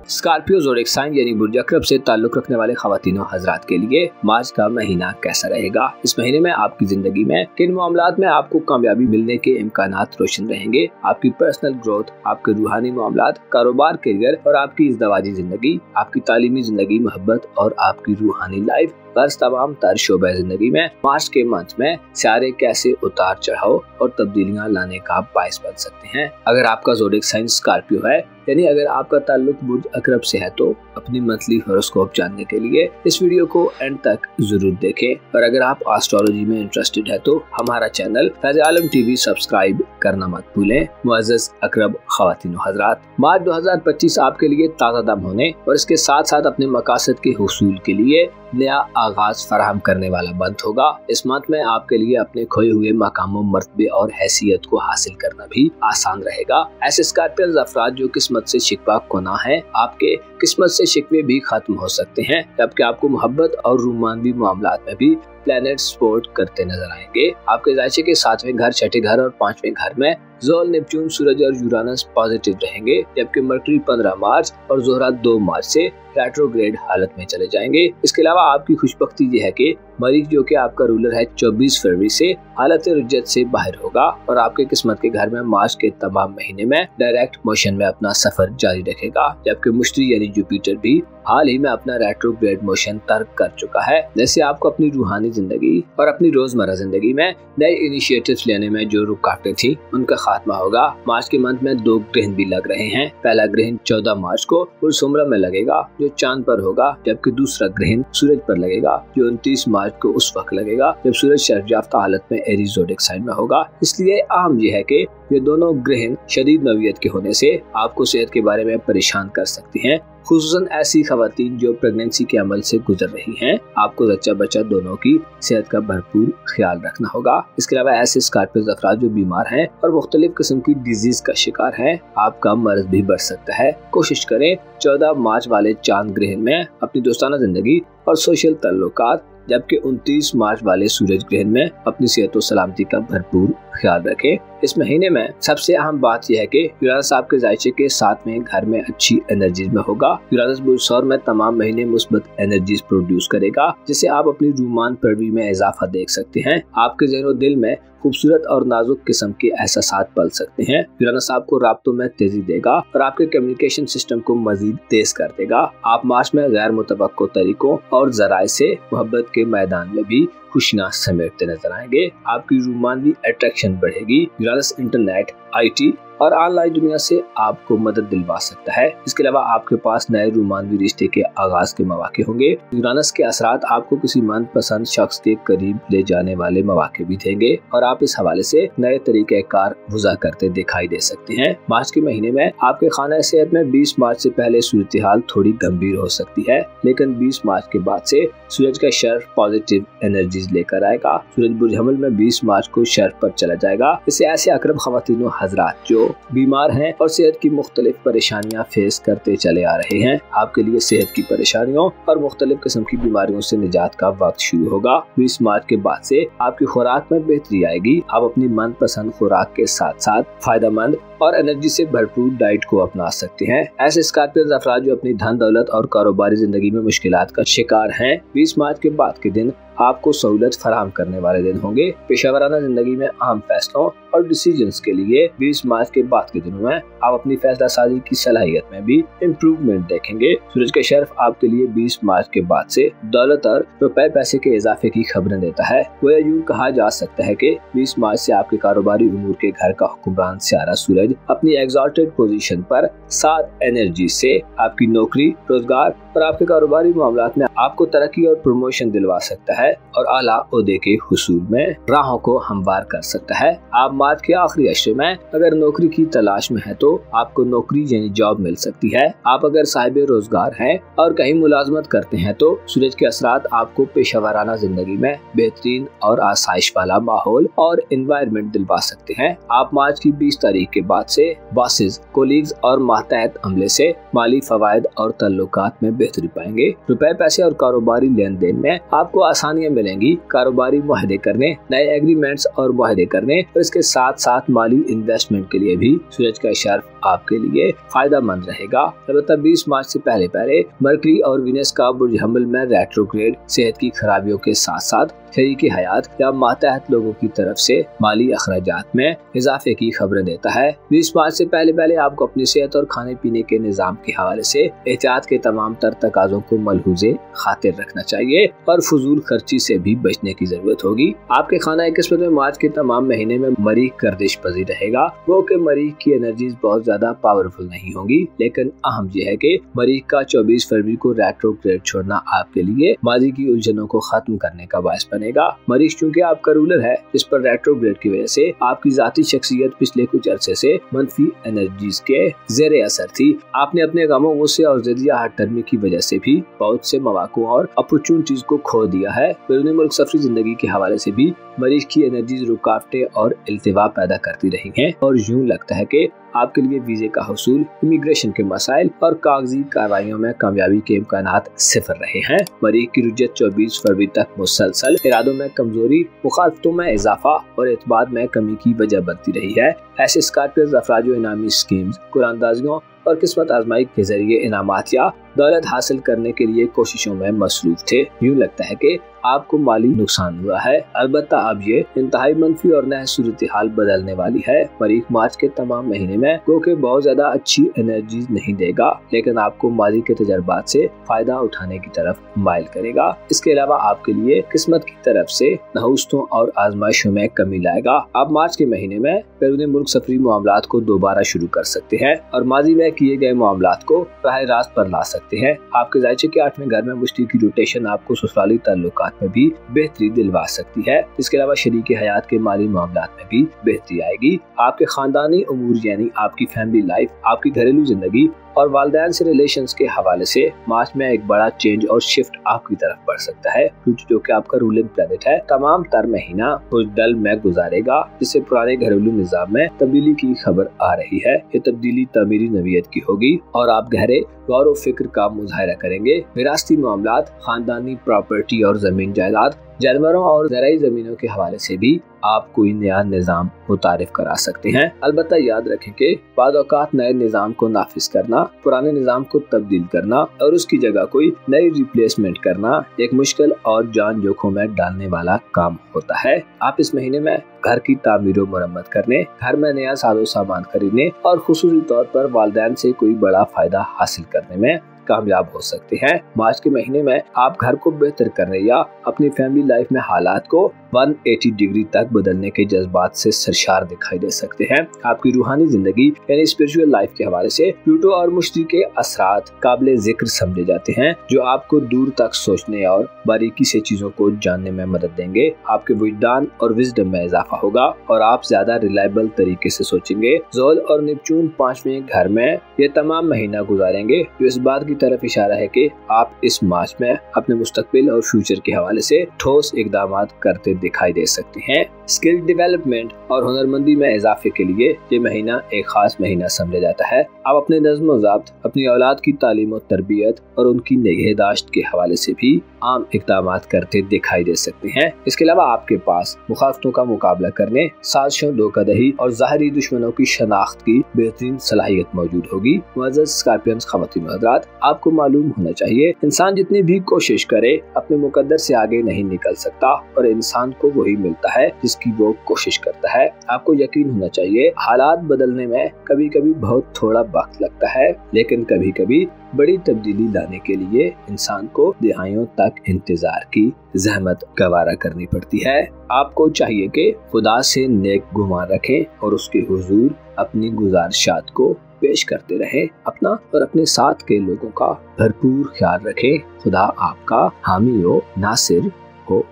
स्कॉर्पियो ज़ोडिएक साइन यानी बुर्ज अक़रब से ताल्लुक़ रखने वाले ख़वातीनों हज़रात के लिए मार्च का महीना कैसा रहेगा? इस महीने में आपकी जिंदगी में किन मामलात में आपको कामयाबी मिलने के इम्कानात रोशन रहेंगे? आपकी पर्सनल ग्रोथ, आपके रूहानी मामलात, कारोबार, करियर और आपकी इज़्दवाजी जिंदगी, आपकी तालीमी जिंदगी, मोहब्बत और आपकी रूहानी लाइफ बस तमाम तर शोबे जिंदगी में मार्च के मंथ में सितारे कैसे उतार चढ़ाव और तब्दीलियां लाने का बायस बन सकते हैं। अगर आपका ज़ोडिएक साइन स्कॉर्पियो है, यानी अगर आपका ताल्लुक बुर्ज अकरब से है, तो अपनी मंथली हॉरोस्कोप जानने के लिए इस वीडियो को एंड तक जरूर देखें। और अगर आप एस्ट्रोलॉजी में इंटरेस्टेड है तो हमारा चैनल फैज़ आलम टीवी सब्सक्राइब करना मत भूलें। मुअज़्ज़ज़ अकरब ख़वातीन व हज़रात, मार्च 2025 आपके लिए ताज़ा दम होने और इसके साथ साथ अपने मकासद के हुसूल के लिए नया आगाज फराहम करने वाला मंथ होगा। इस मंथ में आपके लिए अपने खोए हुए मकामों, मर्तबे और हैसियत को हासिल करना भी आसान रहेगा। ऐसे स्कॉर्पियंस अफराद जो किस्मत से शिकवा कोना है, आपके किस्मत से शिकवे भी खत्म हो सकते हैं, जबकि आपको मोहब्बत और रोमानवी मामलात में भी प्लैनेट सपोर्ट करते नजर आएंगे। आपके जायचे के 7वें घर, 6ठे घर और 5वें घर में ज़ोल, नेपच्यून, सूरज और यूरानस पॉजिटिव रहेंगे, जबकि मर्करी 15 मार्च और ज़ोहरा 2 मार्च से रेट्रोग्रेड हालत में चले जाएंगे। इसके अलावा आपकी खुशबख्ती ये है कि मरीज जो कि आपका रूलर है 24 फरवरी से हालत रुज्जत से बाहर होगा और आपके किस्मत के घर में मार्च के तमाम महीने में डायरेक्ट मोशन में अपना सफर जारी रखेगा, जबकि मुश्तरी यानी जुपिटर भी हाल ही में अपना रेट्रोग्रेड मोशन तर्क कर चुका है। जैसे आपको अपनी रूहानी जिंदगी और अपनी रोजमर्रा जिंदगी में नए इनिशिएटिव्स लेने में जो रुकावटें थी, उनका खात्मा होगा। मार्च के मंथ में 2 ग्रहण भी लग रहे हैं। पहला ग्रहण 14 मार्च को उर्सुमरा में लगेगा जो चांद पर होगा, जबकि दूसरा ग्रहण सूरज पर लगेगा जो 29 मार्च को उस वक्त लगेगा जब सूरज शर्फयाफ्ता हालत में एरीज ज़ोडिएक साइन में होगा। इसलिए अहम यह है कि ये दोनों ग्रहण शदीद नौयत के होने से आपको सेहत के बारे में परेशान कर सकती हैं, खुसूसन ऐसी खवातीन जो प्रेगनेंसी के अमल से गुजर रही हैं। आपको जच्चा बच्चा दोनों की सेहत का भरपूर ख्याल रखना होगा। इसके अलावा ऐसे स्कॉर्पियो अफराद जो बीमार हैं और मुख्तलिफ किस्म की डिजीज का शिकार हैं, आपका मर्ज भी बढ़ सकता है। कोशिश करें 14 मार्च वाले चांद ग्रहण में अपनी दोस्ताना जिंदगी और सोशल ताल्लुकात, जबकि 29 मार्च वाले सूरज ग्रहण में अपनी सेहत और सलामती का भरपूर ख्याल रखें। इस महीने में सबसे अहम बात यह है कि यूरानस आपके जायचे के 7वें घर में अच्छी एनर्जीज में होगा। यूरानस बुर्ज सौर में तमाम महीने मुस्बत एनर्जीज प्रोड्यूस करेगा, जिसे आप अपनी रूमान परवी में इजाफा देख सकते हैं। आपके ज़हन दिल में खूबसूरत और नाजुक किस्म के एहसास पल सकते हैं। यूरानस आपको राब्तों में तेजी देगा और आपके कम्युनिकेशन सिस्टम को मजीद तेज कर देगा। आप मार्च में गैर मुतवक्को तरीकों और जराए से मोहब्बत के मैदान में भी खुशियां समेटते नजर आएंगे। आपकी रोमानवी अट्रैक्शन बढ़ेगी। यूरानस इंटरनेट, IT और ऑनलाइन दुनिया से आपको मदद दिलवा सकता है। इसके अलावा आपके पास नए रोमानवी रिश्ते के आगाज के मौके होंगे। यूरानस के असरात आपको किसी मनपसंद शख्स के करीब ले जाने वाले मौके भी देंगे और आप इस हवाले से नए तरीके कार वज़ा करते दिखाई दे सकते हैं। मार्च के महीने में आपके खाना सेहत में 20 मार्च से पहले सूरत हाल थोड़ी गंभीर हो सकती है, लेकिन 20 मार्च के बाद से सूरज का शर्फ पॉजिटिव एनर्जीज लेकर आएगा। सूरज बुर्ज हमल में 20 मार्च को शर्फ पर चला जाएगा। इससे ऐसे अकरब ख़वातीन व हज़रात जो बीमार हैं और सेहत की मुख्तलिफ परेशानियां फेस करते चले आ रहे हैं, आपके लिए सेहत की परेशानियों और मुख्तलिफ किस्म की बीमारियों से निजात का वक्त शुरू होगा। 20 मार्च के बाद से आपकी खुराक में बेहतरी आएगी। आप अपनी मनपसंद खुराक के साथ साथ फायदेमंद और एनर्जी से भरपूर डाइट को अपना सकते हैं। ऐसे स्कॉर्पियो अफराद जो अपनी धन दौलत और कारोबारी जिंदगी में मुश्किलात का शिकार हैं, 20 मार्च के बाद के दिन आपको सहूलत फराहम करने वाले दिन होंगे। पेशेवराना जिंदगी में अहम फैसलों और डिसीजंस के लिए 20 मार्च के बाद के दिनों में आप अपनी फैसला साजी की सलाहियत में भी इम्प्रूवमेंट देखेंगे। सूरज का शर्फ आपके लिए 20 मार्च के बाद से दौलत और रुपए पैसे के इजाफे की खबरें देता है। वो यूं कहा जा सकता है कि 20 मार्च से आपके कारोबारी उमूर के घर का हुक्मरान सियारा सूरज अपनी एग्जॉल्टेड पोजीशन पर 7 एनर्जी से आपकी नौकरी, रोजगार और आपके कारोबारी मामलात में आपको तरक्की और प्रमोशन दिलवा सकता है और आला ओहदे के हुसूल में राहों को हमवार कर सकता है। आप मार्च के आखिरी अशरे में अगर नौकरी की तलाश में है तो आपको नौकरी यानी जॉब मिल सकती है। आप अगर साहिब रोजगार हैं और कहीं मुलाजमत करते हैं तो सूरज के असरात आपको पेशेवराना जिंदगी में बेहतरीन और आसाइश वाला माहौल और एनवायरनमेंट दिलवा सकते हैं। आप मार्च की 20 तारीख के बाद से बॉसेस, कोलीग्स और मातहत अमले से माली फवायद और तल्लुकात में बेहतरी पाएंगे। रुपए पैसे और कारोबारी लेन देन में आपको आसानियां मिलेंगी। कारोबारी मुआहदे करने, नए एग्रीमेंट्स और मुआहदे करने और इसके साथ साथ माली इन्वेस्टमेंट के लिए भी सूरज का शर्फ आपके लिए फायदा मंद रहेगा। अलबत्ता 20 मार्च से पहले मरकरी और वीनस का बुर्ज हमल में रेट्रोग्रेड सेहत की खराबियों के साथ साथ शरीकी हयात या मातहत लोगों की तरफ से माली अखराजात में इजाफे की खबरें देता है। 20 मार्च से पहले आपको अपनी सेहत और खाने पीने के निजाम के हवाले से एहतियात के तमाम तर तकाजों को मलहूज़े खातिर रखना चाहिए और फजूल खर्ची से भी बचने की जरूरत होगी। आपके खाना किस्मत में मार्च के तमाम महीने में मरीख गर्दिश पजीर रहेगा। वो के मरीख की एनर्जीज बहुत ज्यादा पावरफुल नहीं होंगी, लेकिन अहम यह है कि मरीख का 24 फरवरी को रेट्रोग्रेड छोड़ना आपके लिए माजी की उलझनों को खत्म करने का बायस बनेगा। मरीख चूंकि आपका रूलर है, जिस पर रेट्रोग्रेड की वजह से आपकी जाती शख्सियत पिछले कुछ अरसे से मनफी एनर्जीज के जेरे असर थी। आपने अपने गमों गुस्से और ज़िद्दिया हट टर्मी की वजह से भी बहुत से मौक़ों और अपॉर्चुनिटीज को खो दिया है। बैरून मुल्क सफरी जिंदगी के हवाले से भी मरीख की एनर्जीज रुकावटें और इल्तिवा पैदा करती रही हैं और यूं लगता है कि आपके लिए वीजे का हसूल, इमिग्रेशन के मसाइल और कागजी कार्रवाइयों में कामयाबी के इम्कानात सिफर रहे हैं। मरीख की रुजत 24 फरवरी तक मुसलसल इरादों में कमजोरी, मुखालफतों में इजाफा और एतमाद में कमी की वजह बनती रही है। ऐसे स्कॉर्पियंस अफराज इनामी स्कीम्स, कुरानदाजियों और किस्मत आजमाई के जरिए इनामात या दौलत हासिल करने के लिए कोशिशों में मसरूफ थे। यूं लगता है कि आपको माली नुकसान हुआ है। अलबत्ता अब ये इंतहाई मनफी और नए सूरत हाल बदलने वाली है। मरीख मार्च के तमाम महीने में क्योंकि बहुत ज्यादा अच्छी एनर्जी नहीं देगा, लेकिन आपको माजी के तजर्बात से फायदा उठाने की तरफ माइल करेगा। इसके अलावा आपके लिए किस्मत की तरफ से नहुस्तों और आजमाइशों में कमी लाएगा। आप मार्च के महीने में बैरून मुल्क सफरी मामलात को दोबारा शुरू कर सकते हैं और माजी में किए गए मामलात को राह रास्त पर ला सकते हैं। आपके जायचे के 8वें घर में मुश्ती की रोटेशन आपको ससुराली ताल्लुकात में भी बेहतरी दिलवा सकती है। इसके अलावा शरीके हयात के माली मामलात में भी बेहतरी आएगी। आपके खानदानी उमूर यानी आपकी फैमिली लाइफ, आपकी घरेलू जिंदगी और वालिदैन से रिलेशंस के हवाले से मार्च में एक बड़ा चेंज और शिफ्ट आपकी तरफ बढ़ सकता है, जो कि आपका रूलिंग प्लैनेट है। तमाम तर महीना कुछ डल में गुजारेगा, जिससे पुराने घरेलू निजाम में तब्दीली की खबर आ रही है। ये तब्दीली तमीरी नवीयत की होगी और आप गहरे गौर व फिक्र का मुजाहरा करेंगे। विरासती मामलात, खानदानी प्रॉपर्टी और जमीन जायदाद, जानवरों और ज़राई जमीनों के हवाले से भी आप कोई नया निज़ाम मुतारिफ करा सकते हैं। अलबत्ता याद रखें कि बाद औकात नए निज़ाम को नाफिज करना, पुराने निज़ाम को तब्दील करना और उसकी जगह कोई नई रिप्लेसमेंट करना एक मुश्किल और जान जोखों में डालने वाला काम होता है। आप इस महीने में घर की तामीर और मरम्मत करने, घर में नया साजो सामान खरीदने और खुसूसी तौर पर वालिदैन से कोई बड़ा फायदा हासिल करने में कामयाब हो सकते हैं। मार्च के महीने में आप घर को बेहतर करने या अपनी फैमिली लाइफ में हालात को 180 डिग्री तक बदलने के जज्बात से सरशार दिखाई दे सकते हैं। आपकी रूहानी जिंदगी यानी स्पिरिचुअल लाइफ के हवाले से प्लूटो और मुश्ती के असरात काबिले जिक्र समझे जाते हैं, जो आपको दूर तक सोचने और बारीकी से चीजों को जानने में मदद देंगे। आपके विजदान और विजडम में इजाफा होगा और आप ज्यादा रिलायबल तरीके से सोचेंगे। जोल और नेपच्यून 5वें घर में ये तमाम महीना गुजारेंगे, जो इस बात की तरफ इशारा है कि आप इस मार्च में अपने मुस्तकबिल और फ्यूचर के हवाले से ठोस इकदाम करते दिखाई दे सकते हैं। स्किल डेवलपमेंट और हुनरमंदी में इजाफे के लिए ये महीना एक खास महीना समझा जाता है। आप अपने नज़्म ज़ब्त, अपनी औलाद की तालीम और तरबियत और उनकी निगहदाश्त के हवाले से भी आम इकदाम करते दिखाई दे सकते हैं। इसके अलावा आपके पास मुखालफतों का मुकाबला करने, साजिशों, धोखाधड़ी और ज़ाहिरी दुश्मनों की शनाख्त की बेहतरीन सलाहियत मौजूद होगी। मुअज़्ज़ज़ स्कॉर्पियंस ख़वातीन व हज़रात, आपको मालूम होना चाहिए इंसान जितनी भी कोशिश करे अपने मुकद्दर से आगे नहीं निकल सकता और इंसान को वही मिलता है जिसकी वो कोशिश करता है। आपको यकीन होना चाहिए हालात बदलने में कभी कभी बहुत थोड़ा वक्त लगता है, लेकिन कभी कभी बड़ी तब्दीली लाने के लिए इंसान को दिहाइयों तक इंतजार की जहमत गवारा करनी पड़ती है। आपको चाहिए कि खुदा से नेक गुमान रखें और उसके हुजूर अपनी गुजारिशात को पेश करते रहें। अपना और अपने साथ के लोगों का भरपूर ख्याल रखें। खुदा आपका हामी हो, नासिर हो।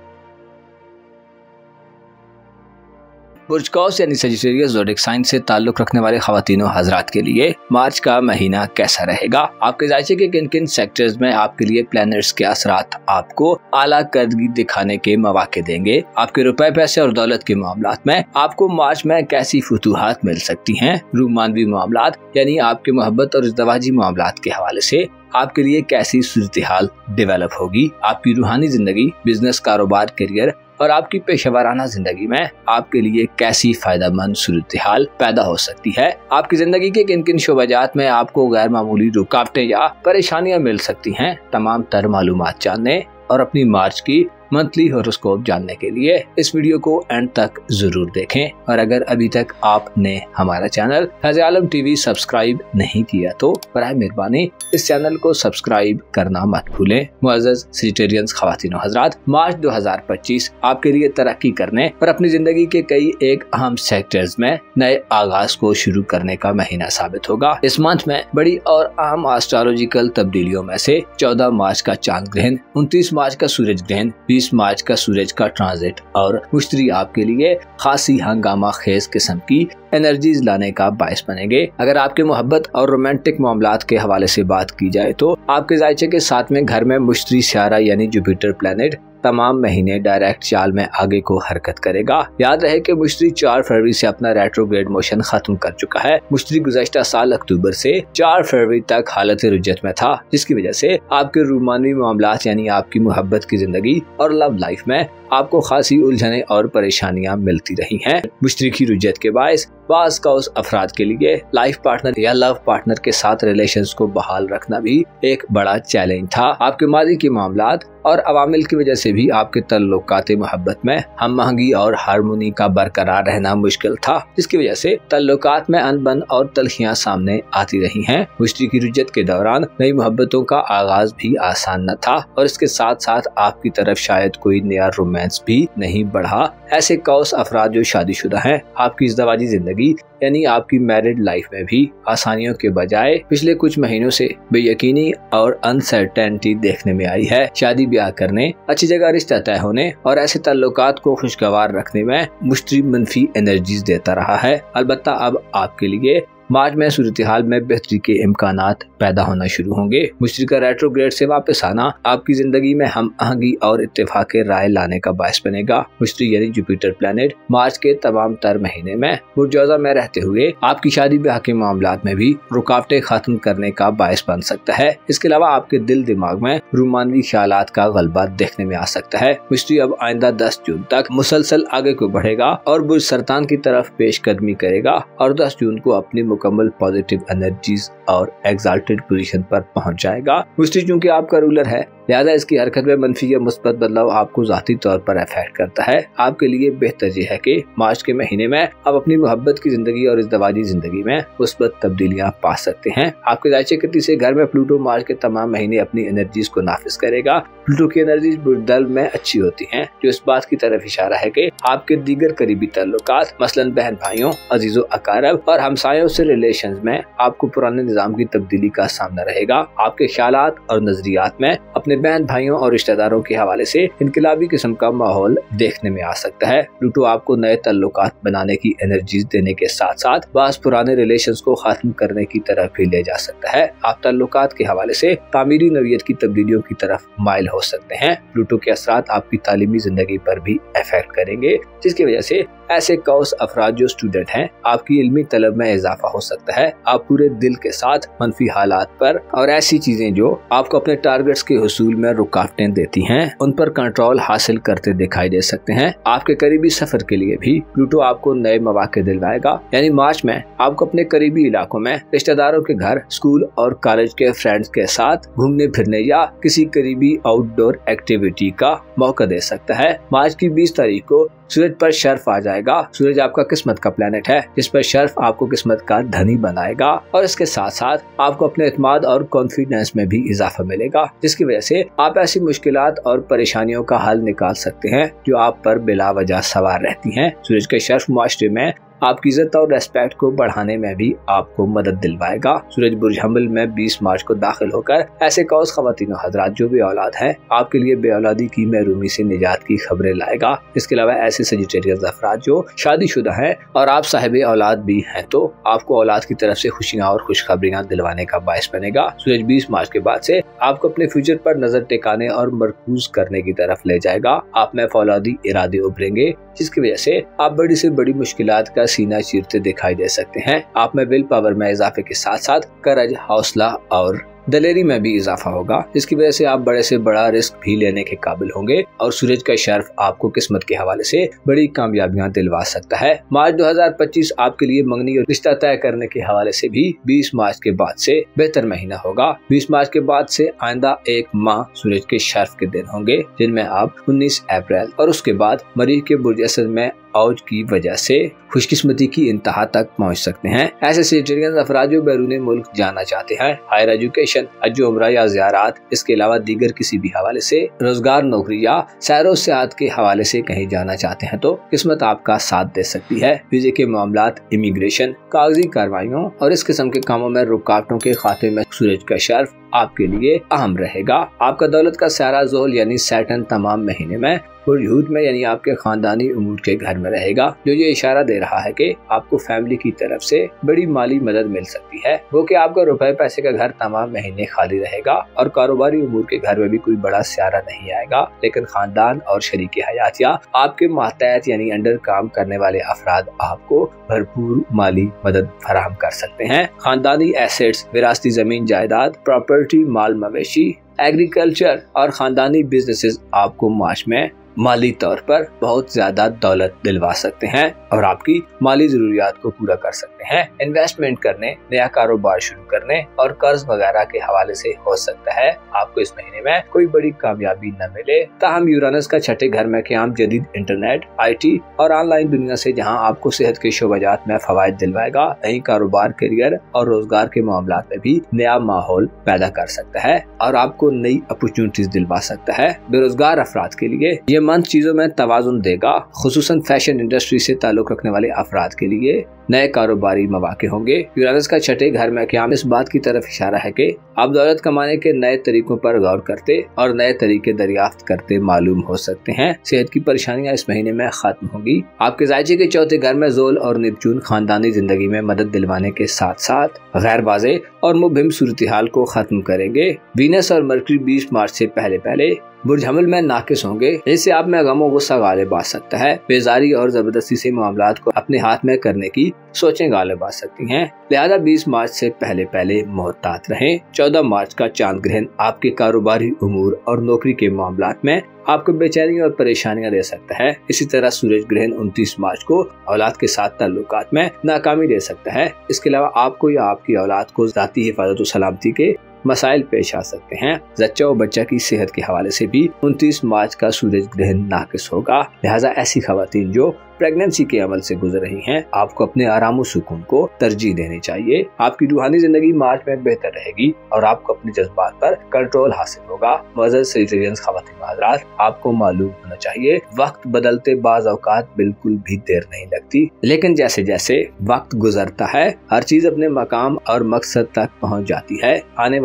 बुर्ज कौस यानी सजिटेरियस ज़ोडिएक साइन से ताल्लुक रखने वाले ख़वातीन और हज़रात के लिए मार्च का महीना कैसा रहेगा? आपके जायचे के किन किन सेक्टर्स में आपके लिए प्लैनेट्स के असरात आपको आला कदगी दिखाने के मौके देंगे? आपके रुपए, पैसे और दौलत के मामलात में आपको मार्च में कैसी फुतूहात मिल सकती हैं? रूमानवी मामलात यानी आपके मोहब्बत और इज़्दवाजी मामलात के हवाले से आपके लिए कैसी सूरत हाल डेवलप होगी? आपकी रूहानी जिंदगी, बिजनेस, कारोबार, करियर और आपकी पेशेवराना जिंदगी में आपके लिए कैसी फायदेमंद सूरत हाल पैदा हो सकती है। आपकी जिंदगी के किन किन शोबाजात में आपको गैर मामूली रुकावटें या परेशानियां मिल सकती हैं, तमाम तर मालूमात जानने और अपनी मार्च की मंथली हॉरोस्कोप जानने के लिए इस वीडियो को एंड तक जरूर देखें। और अगर अभी तक आपने हमारा चैनल फैज़ आलम टीवी सब्सक्राइब नहीं किया तो बराए मेहरबानी इस चैनल को सब्सक्राइब करना मत भूलें। मुअज़्ज़ज़ सेजिटेरियंस ख़वातीन और हज़रात, मार्च 2025 आपके लिए तरक्की करने और अपनी जिंदगी के कई एक अहम सेक्टर्स में नए आगाज को शुरू करने का महीना साबित होगा। इस मंथ में बड़ी और अहम एस्ट्रोलॉजिकल तब्दीलियों में से 14 मार्च का चांद ग्रहण, 29 मार्च का सूरज ग्रहण, 20 मार्च का सूरज का ट्रांजिट और मुश्तरी आपके लिए खासी हंगामा खेज किस्म की एनर्जीज लाने का बायस बनेंगे। अगर आपके मोहब्बत और रोमांटिक मामलात के हवाले से बात की जाए तो आपके जायचे के साथ में घर में मुश्तरी सियारा यानी जुपिटर प्लैनेट तमाम महीने डायरेक्ट चाल में आगे को हरकत करेगा। याद रहे कि मुश्तरी 4 फरवरी से अपना रेट्रोग्रेड मोशन खत्म कर चुका है। मुश्तरी गुज़श्ता साल अक्टूबर से 4 फरवरी तक हालत रुजत में था, जिसकी वजह से आपके रूमानी मामलात यानी आपकी मोहब्बत की जिंदगी और लव लाइफ में आपको खासी उलझने और परेशानियां मिलती रही हैं। मुश्तरी की रुजत के बायस बाज़ कौस अफराद के लिए लाइफ पार्टनर या लव पार्टनर के साथ रिलेशंस को बहाल रखना भी एक बड़ा चैलेंज था। आपके माजी के मामलात और अवामिल की वजह से भी आपके तल्लुकात मोहब्बत में हम महंगी और हारमोनी का बरकरार रहना मुश्किल था, जिसकी वजह से तल्लुकात में अनबन और तलखियां सामने आती रही हैं। मुश्तरी की रुजत के दौरान नई मोहब्बतों का आगाज भी आसान न था और इसके साथ साथ आपकी तरफ शायद कोई नया रोमांस भी नहीं बढ़ा। ऐसे कौस अफराद जो शादीशुदा हैं, आपकी इज़्दवाजी जिंदगी यानी आपकी मैरिड लाइफ में भी आसानियों के बजाय पिछले कुछ महीनों से बेयकीनी और अनसर्टेनिटी देखने में आई है। शादी ब्याह करने, अच्छी जगह रिश्ता तय होने और ऐसे ताल्लुकात को खुशगवार रखने में मुश्तरी मनफी एनर्जीज देता रहा है। अलबत्ता अब आपके लिए मार्च में सूरत हाल में बेहतरी के इम्कानात पैदा होना शुरू होंगे। मुश्तरी का रेट्रोग्रेड से वापस आना आपकी जिंदगी में हम आहंगी और इत्तेफाक राय लाने का बायस बनेगा। मुश्तरी यानी जुपिटर प्लैनेट मार्च के तमाम तर महीने में बुर्जौजा में रहते हुए आपकी शादी ब्याह के मामलात में भी रुकावटें खत्म करने का बायस बन सकता है। इसके अलावा आपके दिल दिमाग में रूमानवी ख्यालात का गलबा देखने में आ सकता है। मुश्तरी अब आइंदा 10 जून तक मुसलसल आगे को बढ़ेगा और बुर्ज सरतान की तरफ पेशकदमी करेगा और 10 जून को अपनी मुकम्मल पॉजिटिव एनर्जीज और एक्साल्टेड पोजीशन पर पहुंच जाएगा। मुश्तरी चूंकि आपका रूलर है, लिहाजा इसकी हरकत में मनफी या मुस्बत बदलाव आपको जाती तौर पर अफेक्ट करता है। आपके लिए बेहतर यह है कि मार्च के महीने में आप अपनी मोहब्बत की जिंदगी और इज़्दवाजी जिंदगी में मुस्बत तब्दीलियां पा सकते हैं। आपके जायचे के तीसरे घर में प्लूटो मार्च के तमाम महीने अपनी एनर्जीज को नाफिज करेगा। प्लूटो की एनर्जीज बुर्दल में अच्छी होती हैं, जो इस बात की तरफ इशारा है कि आपके दीगर करीबी ताल्लुकात मसलन बहन भाइयों, अजीजों अकारब और हमसायों से रिलेशंस में आपको पुराने निजाम की तब्दीली का सामना रहेगा। आपके ख्यालात और नजरियात में अपने बहन भाइयों और रिश्तेदारों के हवाले से इनकलाबी किस्म का माहौल देखने में आ सकता है। प्लूटो आपको नए ताल्लुकात बनाने की एनर्जीज देने के साथ साथ बास पुराने रिलेशंस को खत्म करने की तरफ भी ले जा सकता है। आप ताल्लुकात के हवाले से तामीरी नौयत की तब्दीलियों की तरफ माइल हो सकते हैं। प्लूटो के असरात आपकी तालीमी जिंदगी पर भी अफेक्ट करेंगे, जिसकी वजह से ऐसे कौस अफराद जो स्टूडेंट हैं, आपकी इल्मी तलब में इजाफा हो सकता है। आप पूरे दिल के साथ मनफी हालात पर और ऐसी चीजें जो आपको अपने टारगेट्स के हुसूल में रुकावटें देती हैं, उन पर कंट्रोल हासिल करते दिखाई दे सकते हैं। आपके करीबी सफर के लिए भी प्लूटो आपको नए मौके दिलवाएगा। यानी मार्च में आपको अपने करीबी इलाकों में रिश्तेदारों के घर, स्कूल और कॉलेज के फ्रेंड्स के साथ घूमने फिरने या किसी करीबी आउटडोर एक्टिविटी का मौका दे सकता है। मार्च की 20 तारीख को सूरज पर शर्फ आ जाएगा। सूरज आपका किस्मत का प्लेनेट है, जिस पर शर्फ आपको किस्मत का धनी बनाएगा और इसके साथ साथ आपको अपने एतमाद और कॉन्फिडेंस में भी इजाफा मिलेगा, जिसकी वजह से आप ऐसी मुश्किलात और परेशानियों का हल निकाल सकते हैं जो आप पर बिला वजह सवार रहती हैं। सूरज के शर्फ मुआशरे में आपकी इज्जत और रेस्पेक्ट को बढ़ाने में भी आपको मदद दिलवाएगा। सूरज बुर्ज हमल में 20 मार्च को दाखिल होकर ऐसे कौस ख़वातीन हज़रात जो बे औलाद हैं, आपके लिए बे औलादी की महरूमी से निजात की खबरें लाएगा। इसके अलावा ऐसे सजिटेरियस अफराद जो शादीशुदा हैं और आप साहिब औलाद भी हैं, तो आपको औलाद की तरफ से खुशियाँ और खुशखबरियाँ दिलवाने का बायस बनेगा। सूरज 20 मार्च के बाद से आपको अपने फ्यूचर पर नजर टिकाने और मरकूज करने की तरफ ले जाएगा। आप में फौलादी इरादे उभरेंगे, जिसकी वजह से आप बड़ी से बड़ी मुश्किलात का सीना चीरते दिखाई दे सकते हैं। आप में विल पावर में इजाफे के साथ साथ करज, हौसला और दलेरी में भी इजाफा होगा, जिसकी वजह से आप बड़े से बड़ा रिस्क भी लेने के काबिल होंगे और सूरज का शर्फ आपको किस्मत के हवाले से बड़ी कामयाबियां दिलवा सकता है। मार्च 2025 आपके लिए मंगनी और रिश्ता तय करने के हवाले से भी 20 मार्च के बाद से बेहतर महीना होगा। 20 मार्च के बाद से आइंदा एक माह सूरज के शर्फ के दिन होंगे, जिनमें आप 19 अप्रैल और उसके बाद मरीज के बुर्ज असद में औज की वजह से खुशकिस्मती की इंतहा तक पहुंच सकते हैं। ऐसे सेजिटेरियन अफराद जो बैरून मुल्क जाना चाहते हैं, हायर एजुकेशन, हज उम्रा या ज़ियारत, इसके अलावा दीगर किसी भी हवाले से रोजगार, नौकरी या सैरो सियाहत के हवाले से कहीं जाना चाहते हैं तो किस्मत आपका साथ दे सकती है। वीजे के मामलात, इमिग्रेशन, कागजी कार्रवाइयों और इस किस्म के कामों में रुकावटों के खाते में सूरज का शर्फ आपके लिए अहम रहेगा। आपका दौलत का सारा जोल यानी सैटर्न तमाम महीने में हुर्यूद में यानी आपके खानदानी उमूर के घर में रहेगा, जो ये इशारा दे रहा है कि आपको फैमिली की तरफ से बड़ी माली मदद मिल सकती है। वो कि आपका रुपए पैसे का घर तमाम महीने खाली रहेगा और कारोबारी उमूर के घर में भी कोई बड़ा स्यारा नहीं आएगा, लेकिन खानदान और शरीके हयात या आपके मातहत यानी अंडर काम करने वाले अफराद आपको भरपूर माली मदद फराहम कर सकते हैं। खानदानी एसेट्स, विरासती जमीन जायदाद, प्रॉपर्टी, माल मवेशी, एग्रीकल्चर और खानदानी बिजनेसेस आपको मार्च में माली तौर पर बहुत ज्यादा दौलत दिलवा सकते हैं और आपकी माली जरूरियात को पूरा कर सकते हैं। इन्वेस्टमेंट करने, नया कारोबार शुरू करने और कर्ज वगैरह के हवाले से हो सकता है आपको इस महीने में कोई बड़ी कामयाबी न मिले। ताहम यूरानस का छठे घर में क़याम जदीद इंटरनेट, IT और ऑनलाइन दुनिया से जहां आपको सेहत के शोबाजात में फवायद दिलवाएगा, नई कारोबार, करियर और रोजगार के मामलात में भी नया माहौल पैदा कर सकता है और आपको नई अपॉर्चुनिटीज दिलवा सकता है। बेरोजगार अफराद के लिए ये मंथ चीजों में तवाजुन देगा, खुसूसन फैशन इंडस्ट्री से ताल्लुक रखने वाले अफराद के लिए नए कारोबारी मौके होंगे। यूरानस का छठे घर में क़याम इस बात की तरफ इशारा है कि आप दौलत कमाने के नए तरीकों पर गौर करते और नए तरीके दरियाफ्त करते मालूम हो सकते हैं। सेहत की परेशानियां इस महीने में खत्म होगी। आपके जायचे के चौथे घर में जोल और निपचून खानदानी जिंदगी में मदद दिलवाने के साथ साथ गैर वाज़े और मुबहिम सूरत हाल को खत्म करेंगे। वीनस और मरकरी 20 मार्च से पहले बुर्ज हमल में नाकिस होंगे, जिससे आप में गम और गुस्सा गालिब आ सकता है। बेजारी और जबरदस्ती से मामलात को अपने हाथ में करने की सोचें गालिब आ सकती हैं, लिहाजा 20 मार्च से पहले मोहतात रहें। 14 मार्च का चांद ग्रहण आपके कारोबारी उमूर और नौकरी के मामलात में आपको बेचैनी और परेशानियां दे सकता है। इसी तरह सूरज ग्रहण 29 मार्च को औलाद के साथ ताल्लुकात में नाकामी दे सकता है। इसके अलावा आपको या आपकी औलाद को जाती हिफाजत और सलामती के मसाइल पेश आ सकते हैं। जच्चा और बच्चा की सेहत के हवाले से भी 29 मार्च का सूरज ग्रहण नाकिस होगा, लिहाजा ऐसी खवातीन जो प्रेगनेंसी के अमल से गुजर रही हैं, आपको अपने आराम और सुकून को तरजीह देनी चाहिए। आपकी रूहानी जिंदगी मार्च में बेहतर रहेगी और आपको अपने जज्बात पर कंट्रोल हासिल होगा। मुअज़्ज़ज़ सेजिटेरियन ख़वातीन व हज़रात, आपको मालूम होना चाहिए वक्त बदलते बाज़ औक़ात बिल्कुल भी देर नहीं लगती, लेकिन जैसे जैसे वक्त गुजरता है हर चीज अपने मकाम और मकसद तक पहुँच जाती है। आने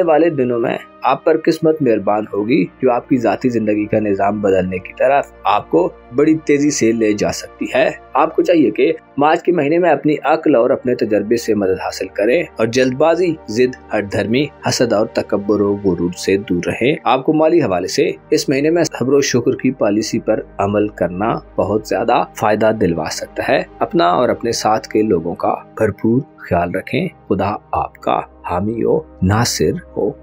वाले दिनों में आप पर किस्मत मेहरबान होगी जो आपकी जाती जिंदगी का निजाम बदलने की तरफ आपको बड़ी तेजी से ले जा सकती है। आपको चाहिए कि मार्च के महीने में अपनी अक्ल और अपने तजर्बे से मदद हासिल करें और जल्दबाजी, जिद, हठधर्मी, हसद और तकब्बुर और गुरूर से दूर रहें। आपको माली हवाले से इस महीने में सब्र और शुक्र की पॉलिसी पर अमल करना बहुत ज्यादा फायदा दिलवा सकता है। अपना और अपने साथ के लोगों का भरपूर ख्याल रखें। खुदा आपका हामी हो, नासिर हो।